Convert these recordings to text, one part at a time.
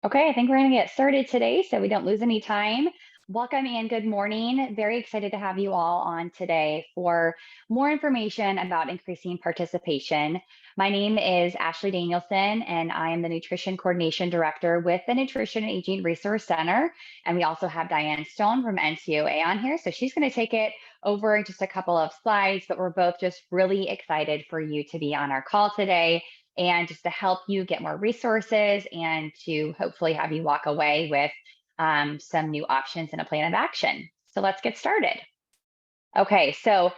Okay, I think we're going to get started today so we don't lose any time. Welcome and good morning. Very excited to have you all on today for more information about increasing participation. My name is Ashley Danielson, and I am the Nutrition Coordination Director with the Nutrition and Aging Resource Center. And we also have Diane Stone from NCOA on here. So she's going to take it over in just a couple of slides, but we're both just really excited for you to be on our call today and just to help you get more resources and to hopefully have you walk away with some new options and a plan of action. So let's get started. Okay, so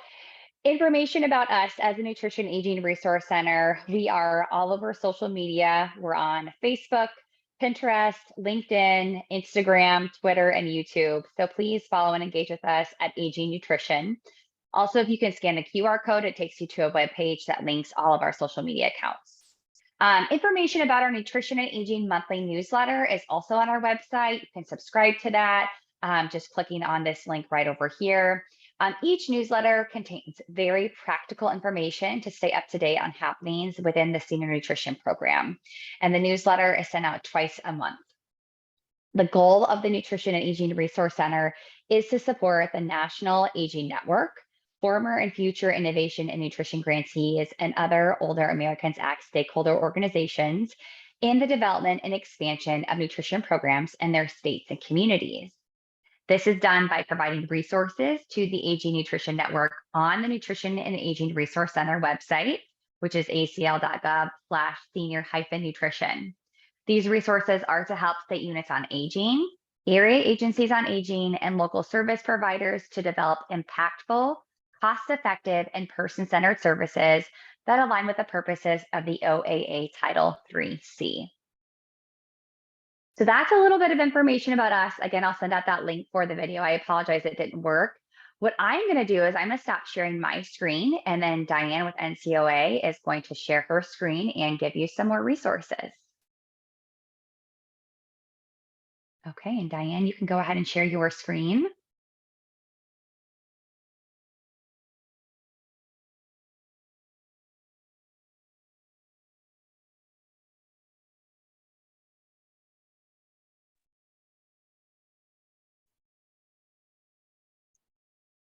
information about us as a Nutrition Aging Resource Center. We are all over social media. We're on Facebook, Pinterest, LinkedIn, Instagram, Twitter, and YouTube. So please follow and engage with us at Aging Nutrition. Also, if you can scan the QR code, it takes you to a web page that links all of our social media accounts. Information about our Nutrition and Aging monthly newsletter is also on our website. You can subscribe to that just clicking on this link right over here. Each newsletter contains very practical information to stay up to date on happenings within the senior nutrition program. And the newsletter is sent out twice a month. The goal of the Nutrition and Aging Resource Center is to support the National Aging Network, former and future innovation and nutrition grantees, and other Older Americans Act stakeholder organizations in the development and expansion of nutrition programs in their states and communities. This is done by providing resources to the Aging Nutrition Network on the Nutrition and Aging Resource Center website, which is acl.gov/senior-nutrition. These resources are to help state units on aging, area agencies on aging, and local service providers to develop impactful, cost-effective, and person-centered services that align with the purposes of the OAA Title 3C. So that's a little bit of information about us. Again, I'll send out that link for the video. I apologize it didn't work. What I'm going to do is I'm going to stop sharing my screen, and then Diane with NCOA is going to share her screen and give you some more resources. Okay, and Diane, you can go ahead and share your screen.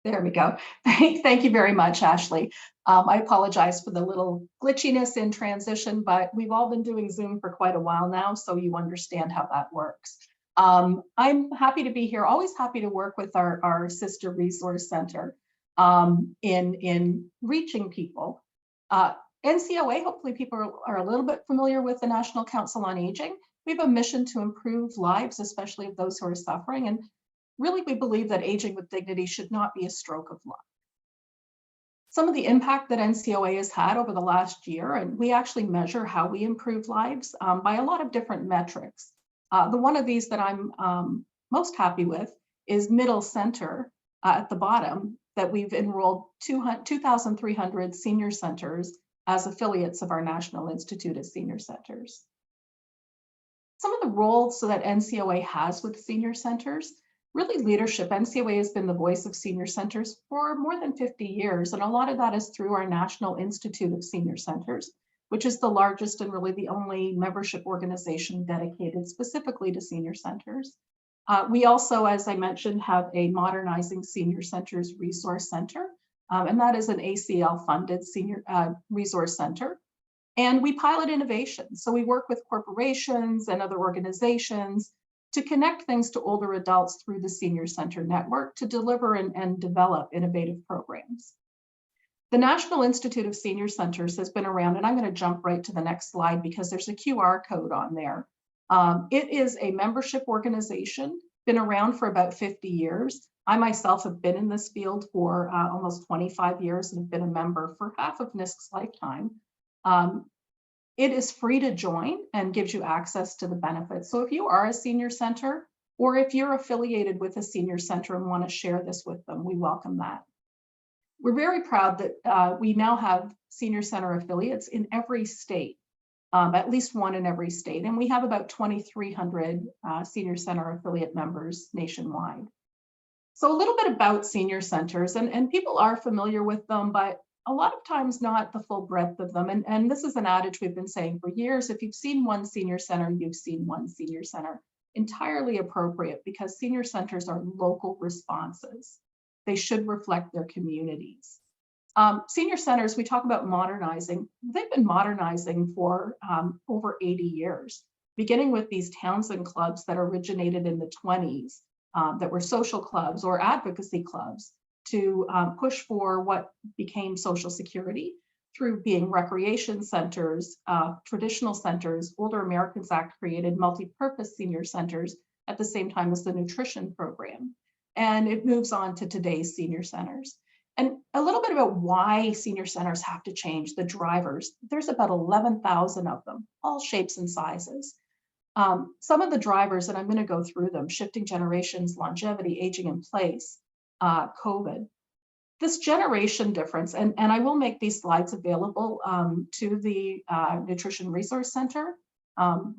There we go. Thank you very much, Ashley. I apologize for the little glitchiness in transition, but we've all been doing Zoom for quite a while now, so you understand how that works. I'm happy to be here, always happy to work with our sister resource center in reaching people. NCOA, hopefully people are a little bit familiar with the National Council on Aging. We have a mission to improve lives, especially of those who are suffering. And really, we believe that aging with dignity should not be a stroke of luck. Some of the impact that NCOA has had over the last year, and we actually measure how we improve lives by a lot of different metrics. The one of these that I'm most happy with is middle center at the bottom, that we've enrolled 2,300 senior centers as affiliates of our National Institute of Senior Centers. Some of the roles that NCOA has with senior centers, really leadership. NCOA has been the voice of senior centers for more than 50 years, and a lot of that is through our National Institute of Senior Centers, which is the largest and really the only membership organization dedicated specifically to senior centers. We also, as I mentioned, have a Modernizing Senior Centers Resource Center, and that is an ACL-funded senior resource center. And we pilot innovation. So we work with corporations and other organizations to connect things to older adults through the Senior Center Network to deliver and develop innovative programs. The National Institute of Senior Centers has been around, and I'm going to jump right to the next slide because there's a QR code on there. It is a membership organization, been around for about 50 years. I myself have been in this field for almost 25 years and have been a member for half of NISC's lifetime. It is free to join and gives you access to the benefits. So if you are a senior center, or if you're affiliated with a senior center and want to share this with them, we welcome that. We're very proud that we now have senior center affiliates in every state, at least one in every state. And we have about 2,300 senior center affiliate members nationwide. So a little bit about senior centers, and people are familiar with them, but a lot of times not the full breadth of them. And this is an adage we've been saying for years. If you've seen one senior center, you've seen one senior center. Entirely appropriate, because senior centers are local responses. They should reflect their communities. Senior centers, we talk about modernizing. They've been modernizing for over 80 years, beginning with these towns and clubs that originated in the 20s, that were social clubs or advocacy clubs to push for what became Social Security through being recreation centers, traditional centers. Older Americans Act created multi-purpose senior centers at the same time as the nutrition program. And it moves on to today's senior centers. And a little bit about why senior centers have to change, the drivers. There's about 11,000 of them, all shapes and sizes. Some of the drivers, and I'm going to go through them: shifting generations, longevity, aging in place, COVID. This generation difference, and I will make these slides available to the Nutrition Resource Center.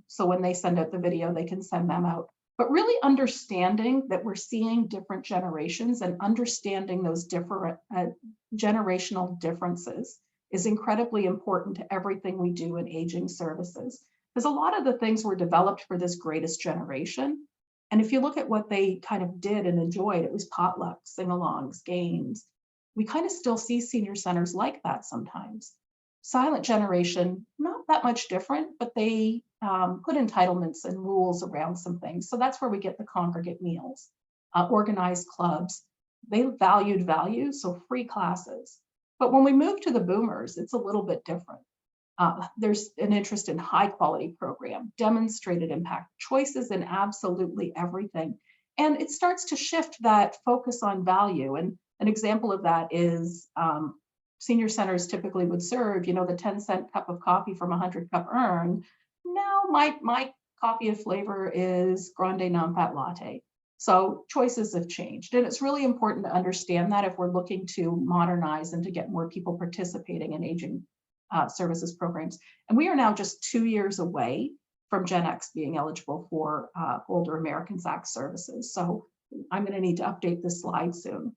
So when they send out the video, they can send them out. But really understanding that we're seeing different generations and understanding those different generational differences is incredibly important to everything we do in aging services. Because a lot of the things were developed for this greatest generation. And if you look at what they kind of did and enjoyed, it was potlucks, sing-alongs, games. We kind of still see senior centers like that sometimes. Silent generation, not that much different, but they put entitlements and rules around some things. So that's where we get the congregate meals, organized clubs. They valued value, so free classes. But when we move to the boomers, it's a little bit different. There's an interest in high quality program, demonstrated impact, choices in absolutely everything. And it starts to shift that focus on value. And an example of that is senior centers typically would serve, the 10-cent cup of coffee from a 100-cup urn. Now my coffee of flavor is grande non-fat latte. So choices have changed. And it's really important to understand that if we're looking to modernize and to get more people participating in aging services programs. And we are now just 2 years away from Gen X being eligible for Older Americans Act services. So I'm going to need to update this slide soon.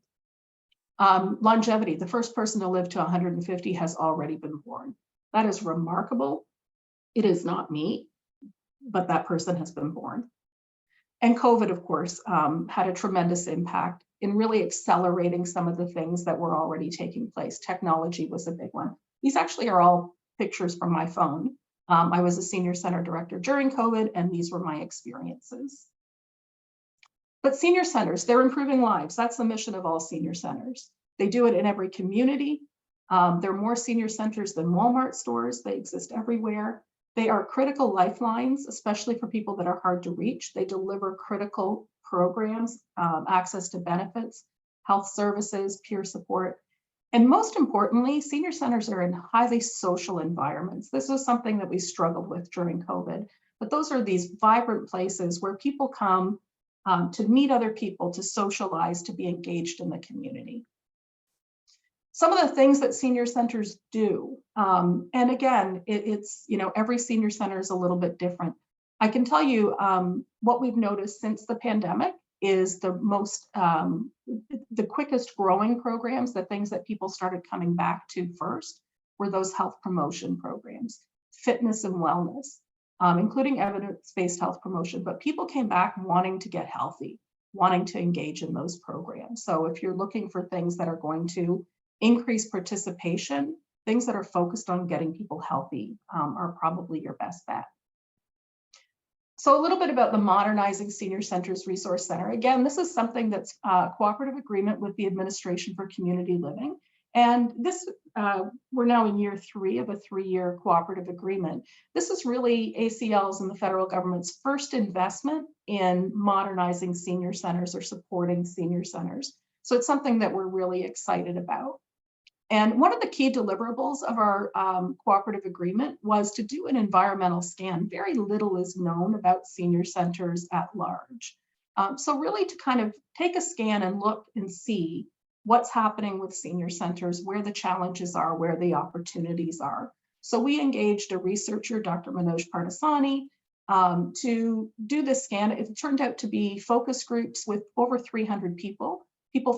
Longevity, the first person to live to 150 has already been born. That is remarkable. It is not me, but that person has been born. And COVID, of course, had a tremendous impact in really accelerating some of the things that were already taking place. Technology was a big one. These actually are all pictures from my phone. I was a senior center director during COVID, and these were my experiences. But senior centers, they're improving lives. That's the mission of all senior centers. They do it in every community. There are more senior centers than Walmart stores. They exist everywhere. They are critical lifelines, especially for people that are hard to reach. They deliver critical programs, access to benefits, health services, peer support. And most importantly, senior centers are in highly social environments. This was something that we struggled with during COVID, but those are these vibrant places where people come to meet other people, to socialize, to be engaged in the community. Some of the things that senior centers do, and again, it's, every senior center is a little bit different. I can tell you what we've noticed since the pandemic is the quickest growing programs, the things that people started coming back to first were those health promotion programs, fitness and wellness, including evidence-based health promotion. But people came back wanting to get healthy, wanting to engage in those programs. So if you're looking for things that are going to increase participation, things that are focused on getting people healthy are probably your best bet. So a little bit about the Modernizing Senior Centers Resource Center. Again, this is something that's a cooperative agreement with the Administration for Community Living. And this, we're now in year 3 of a 3-year cooperative agreement. This is really ACL's and the federal government's first investment in modernizing senior centers or supporting senior centers. So it's something that we're really excited about. And one of the key deliverables of our cooperative agreement was to do an environmental scan. Very little is known about senior centers at large. So really to kind of take a scan and look and see what's happening with senior centers, where the challenges are, where the opportunities are. So we engaged a researcher, Dr. Manoj Pardasani, to do this scan. It turned out to be focus groups with over 300 people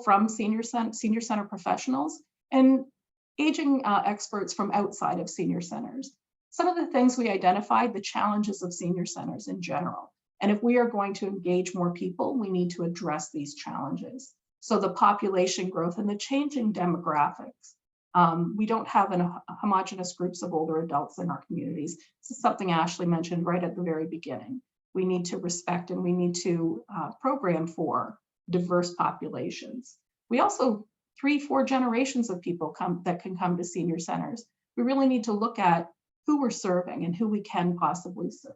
from senior center professionals. And Aging experts from outside of senior centers. Some of the things we identified, the challenges of senior centers in general. And if we are going to engage more people, we need to address these challenges. So the population growth and the changing demographics. We don't have homogenous groups of older adults in our communities. This is something Ashley mentioned right at the very beginning. We need to respect and we need to program for diverse populations. We also 3-4 generations of people that can come to senior centers. We really need to look at who we're serving and who we can possibly serve.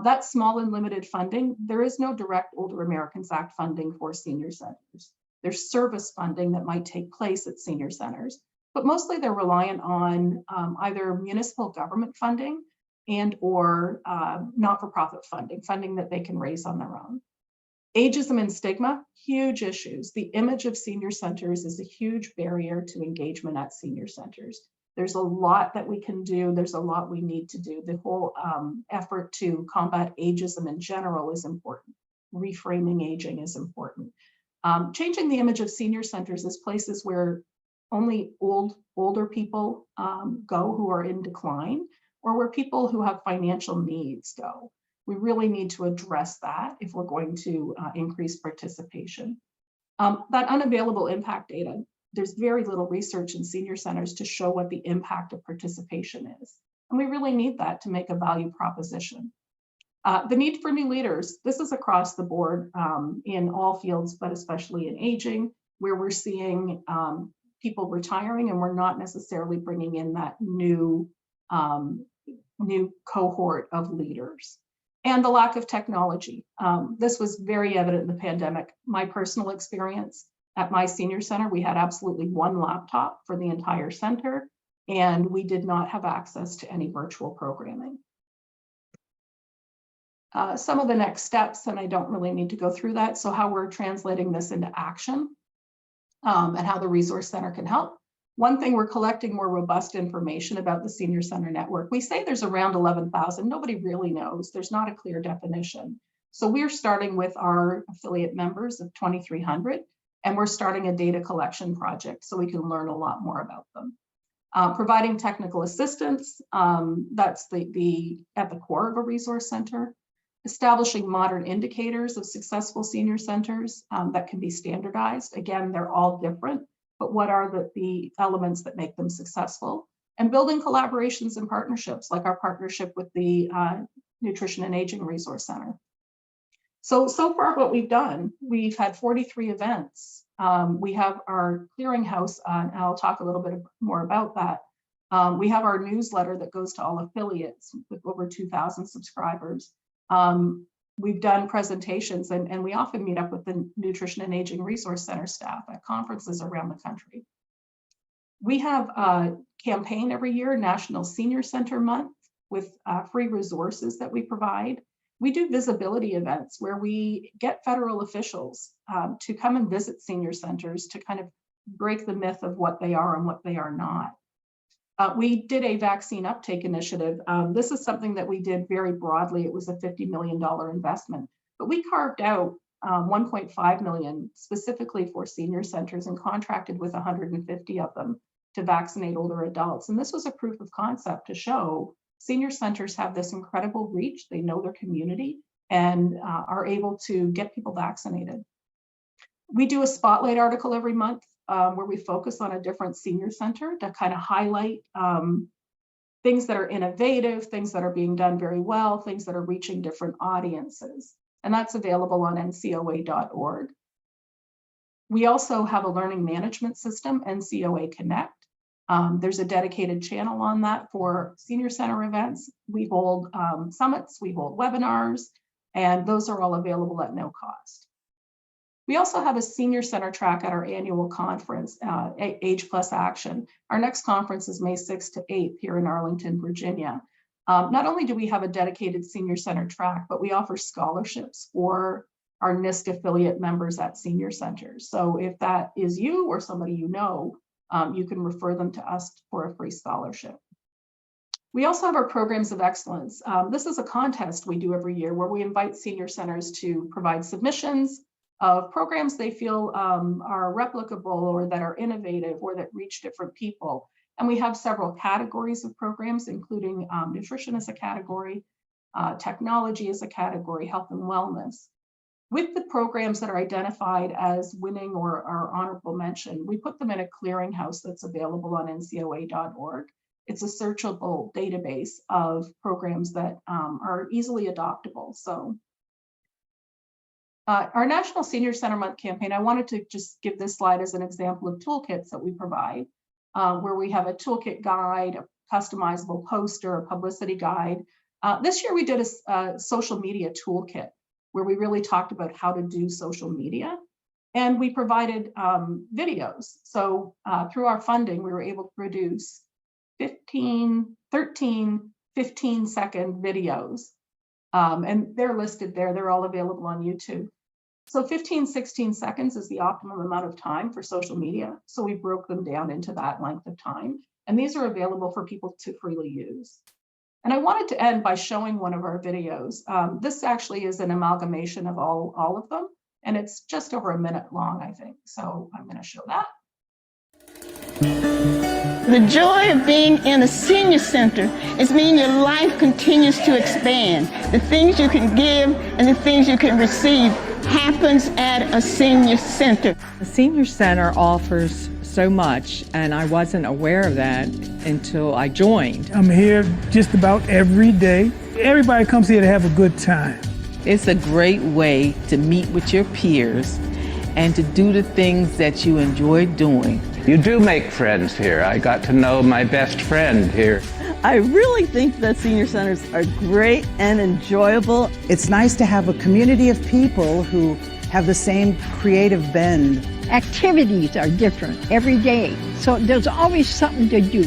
That's small and limited funding. There is no direct Older Americans Act funding for senior centers. There's service funding that might take place at senior centers, but mostly they're reliant on either municipal government funding and or not-for-profit funding that they can raise on their own. Ageism and stigma, huge issues. The image of senior centers is a huge barrier to engagement at senior centers. There's a lot that we can do. There's a lot we need to do. The whole effort to combat ageism in general is important. Reframing aging is important. Changing the image of senior centers as places where only older people go who are in decline, or where people who have financial needs go. We really need to address that if we're going to increase participation. That unavailable impact data, there's very little research in senior centers to show what the impact of participation is. And we really need that to make a value proposition. The need for new leaders, this is across the board in all fields, but especially in aging, where we're seeing people retiring and we're not necessarily bringing in that new cohort of leaders. And the lack of technology. This was very evident in the pandemic. My personal experience at my senior center, we had absolutely one laptop for the entire center, and we did not have access to any virtual programming. Some of the next steps, and I don't really need to go through that, so how we're translating this into action and how the Resource Center can help. One thing, we're collecting more robust information about the senior center network. We say there's around 11,000. Nobody really knows. There's not a clear definition. So we're starting with our affiliate members of 2,300, and we're starting a data collection project so we can learn a lot more about them. Providing technical assistance, that's at the core of a resource center. Establishing modern indicators of successful senior centers that can be standardized. Again, they're all different, but what are the elements that make them successful? And building collaborations and partnerships, like our partnership with the Nutrition and Aging Resource Center. So far what we've done, we've had 43 events. We have our clearinghouse, and I'll talk a little bit more about that. We have our newsletter that goes to all affiliates with over 2,000 subscribers. We've done presentations, and we often meet up with the Nutrition and Aging Resource Center staff at conferences around the country. We have a campaign every year, National Senior Center Month, with free resources that we provide. We do visibility events where we get federal officials to come and visit senior centers to kind of break the myth of what they are and what they are not. We did a vaccine uptake initiative. This is something that we did very broadly. It was a $50 million investment, but we carved out 1.5 million specifically for senior centers and contracted with 150 of them to vaccinate older adults. And this was a proof of concept to show senior centers have this incredible reach. They know their community and are able to get people vaccinated. We do a spotlight article every month where we focus on a different senior center to kind of highlight things that are innovative, things that are being done very well, things that are reaching different audiences. And that's available on NCOA.org. We also have a learning management system, NCOA Connect. There's a dedicated channel on that for senior center events. We hold summits, we hold webinars, and those are all available at no cost. We also have a senior center track at our annual conference, Age Plus Action. Our next conference is May 6th to 8th here in Arlington, Virginia. Not only do we have a dedicated senior center track, but we offer scholarships for our NIST affiliate members at senior centers. So if that is you or somebody you know, you can refer them to us for a free scholarship. We also have our programs of excellence. This is a contest we do every year where we invite senior centers to provide submissions of programs they feel are replicable or that are innovative or that reach different people. And we have several categories of programs, including nutrition as a category, technology as a category, health and wellness. With the programs that are identified as winning or honorable mention, we put them in a clearinghouse that's available on NCOA.org. It's a searchable database of programs that are easily adoptable. So our National Senior Center Month campaign, I wanted to just give this slide as an example of toolkits that we provide, where we have a toolkit guide, a customizable poster, a publicity guide. This year we did a social media toolkit where we really talked about how to do social media. And we provided videos. So through our funding, we were able to produce 13, 15-second videos. And they're listed there. They're all available on YouTube. So 15, 16 seconds is the optimum amount of time for social media. So we broke them down into that length of time. And these are available for people to freely use. And I wanted to end by showing one of our videos. This actually is an amalgamation of all of them. And it's just over a minute long, I think. So I'm going to show that. The joy of being in a senior center is meaning your life continues to expand. The things you can give and the things you can receive happens at a senior center. The senior center offers so much, and I wasn't aware of that until I joined. I'm here just about every day. Everybody comes here to have a good time. It's a great way to meet with your peers and to do the things that you enjoy doing. You do make friends here. I got to know my best friend here. I really think that senior centers are great and enjoyable. It's nice to have a community of people who have the same creative bend. Activities are different every day, so there's always something to do.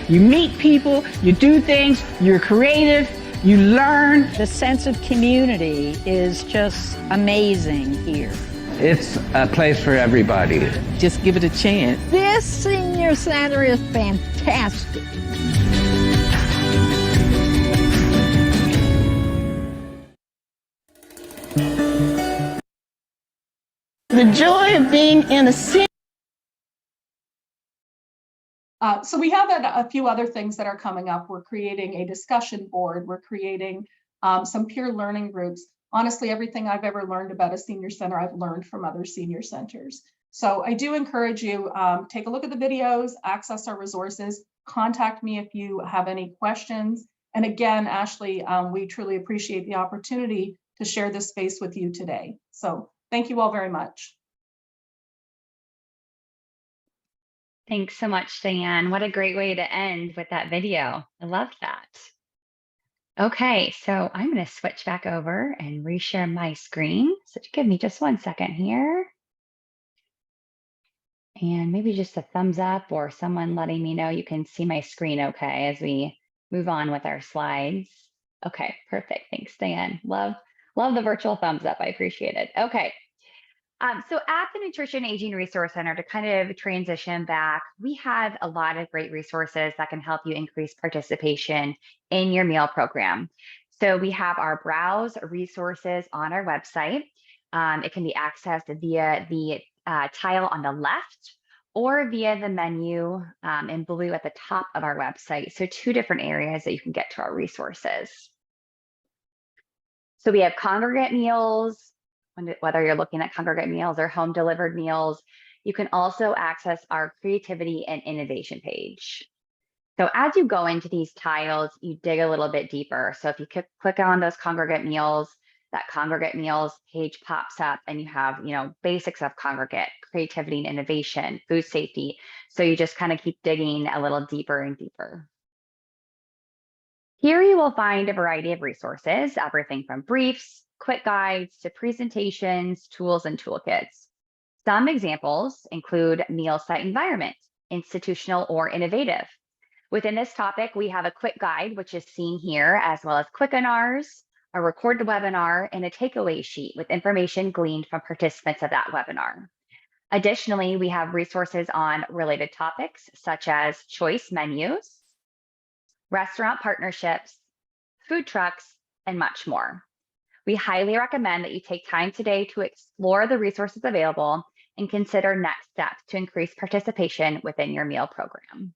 You meet people, you do things, you're creative, you learn. The sense of community is just amazing here. It's a place for everybody. Just give it a chance. This senior center is fantastic. The joy of being in a senior. So we have a few other things that are coming up. We're creating a discussion board. We're creating some peer learning groups. Honestly, everything I've ever learned about a senior center, I've learned from other senior centers. So I do encourage you, take a look at the videos, access our resources, contact me if you have any questions. And again, Ashley, we truly appreciate the opportunity to share this space with you today. So thank you all very much. Thanks so much, Diane. What a great way to end with that video. I love that. Okay, so I'm going to switch back over and reshare my screen. So give me just 1 second here. And maybe just a thumbs up or someone letting me know you can see my screen okay as we move on with our slides. Okay, perfect. Thanks, Diane. Love the virtual thumbs up. I appreciate it. Okay. So at the Nutrition Aging Resource Center, to kind of transition back, we have a lot of great resources that can help you increase participation in your meal program. So we have our browse resources on our website. It can be accessed via the tile on the left or via the menu in blue at the top of our website. So 2 different areas that you can get to our resources. So we have congregate meals, whether you're looking at congregate meals or home delivered meals. You can also access our creativity and innovation page. So as you go into these tiles, you dig a little bit deeper. So if you click on those congregate meals, that congregate meals page pops up and you have, basics of congregate, creativity and innovation, food safety. So you just kind of keep digging a little deeper and deeper. Here you will find a variety of resources, everything from briefs, quick guides to presentations, tools, and toolkits. Some examples include meal site environment, institutional or innovative. Within this topic, we have a quick guide, which is seen here, as well as quickeners, a recorded webinar, and a takeaway sheet with information gleaned from participants of that webinar. Additionally, we have resources on related topics such as choice menus, restaurant partnerships, food trucks, and much more. We highly recommend that you take time today to explore the resources available and consider next steps to increase participation within your meal program.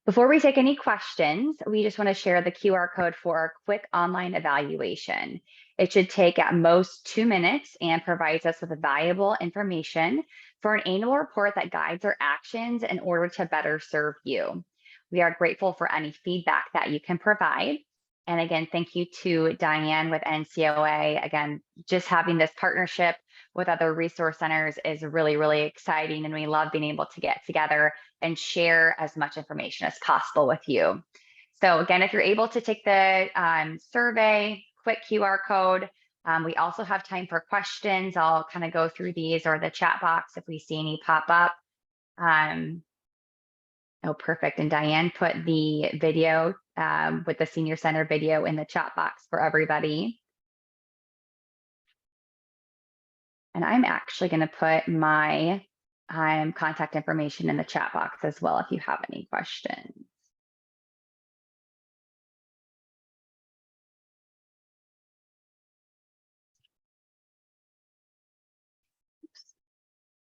Before we take any questions, we just want to share the QR code for our quick online evaluation. It should take at most 2 minutes and provides us with valuable information for an annual report that guides our actions in order to better serve you. We are grateful for any feedback that you can provide. And again, thank you to Diane with NCOA. Again, just having this partnership with other resource centers is really, really exciting. And we love being able to get together and share as much information as possible with you. So again, if you're able to take the survey, quick QR code, we also have time for questions. I'll kind of go through these or the chat box if we see any pop up. Oh, perfect. And Diane put the video with the Senior Center video in the chat box for everybody. And I'm actually going to put my contact information in the chat box as well if you have any questions. Oops.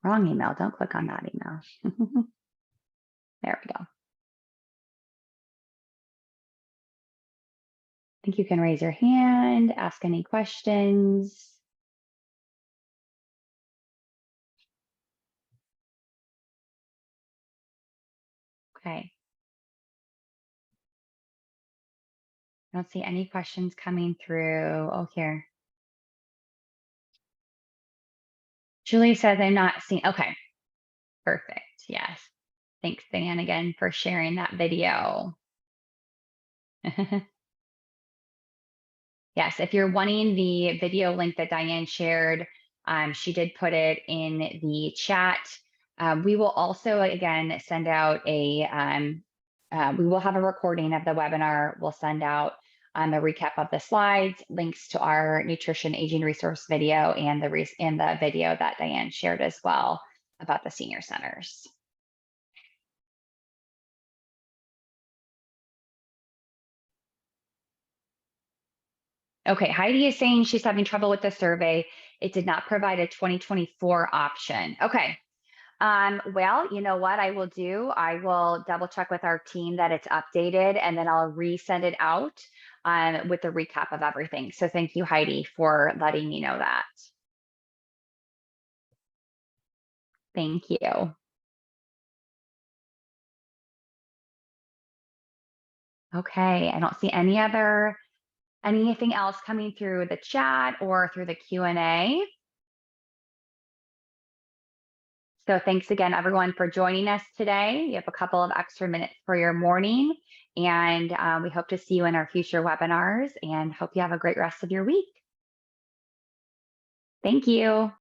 Wrong email. Don't click on that email. There we go. I think you can raise your hand, ask any questions. Okay. I don't see any questions coming through. Oh, here. Julie says I'm not seeing. Okay. Perfect. Yes. Thanks, Dan, again for sharing that video. Yes, if you're wanting the video link that Diane shared, she did put it in the chat. We will also, again, send out we will have a recording of the webinar. We'll send out a recap of the slides, links to our nutrition aging resource video, and the video that Diane shared as well about the senior centers. Okay, Heidi is saying she's having trouble with the survey. It did not provide a 2024 option. Okay. Well, you know what I will do? I will double check with our team that it's updated, and then I'll resend it out with the recap of everything. So thank you, Heidi, for letting me know that. Thank you. Okay, I don't see anything else coming through the chat or through the Q&A. So thanks again, everyone, for joining us today. You have a couple of extra minutes for your morning, and we hope to see you in our future webinars and hope you have a great rest of your week. Thank you.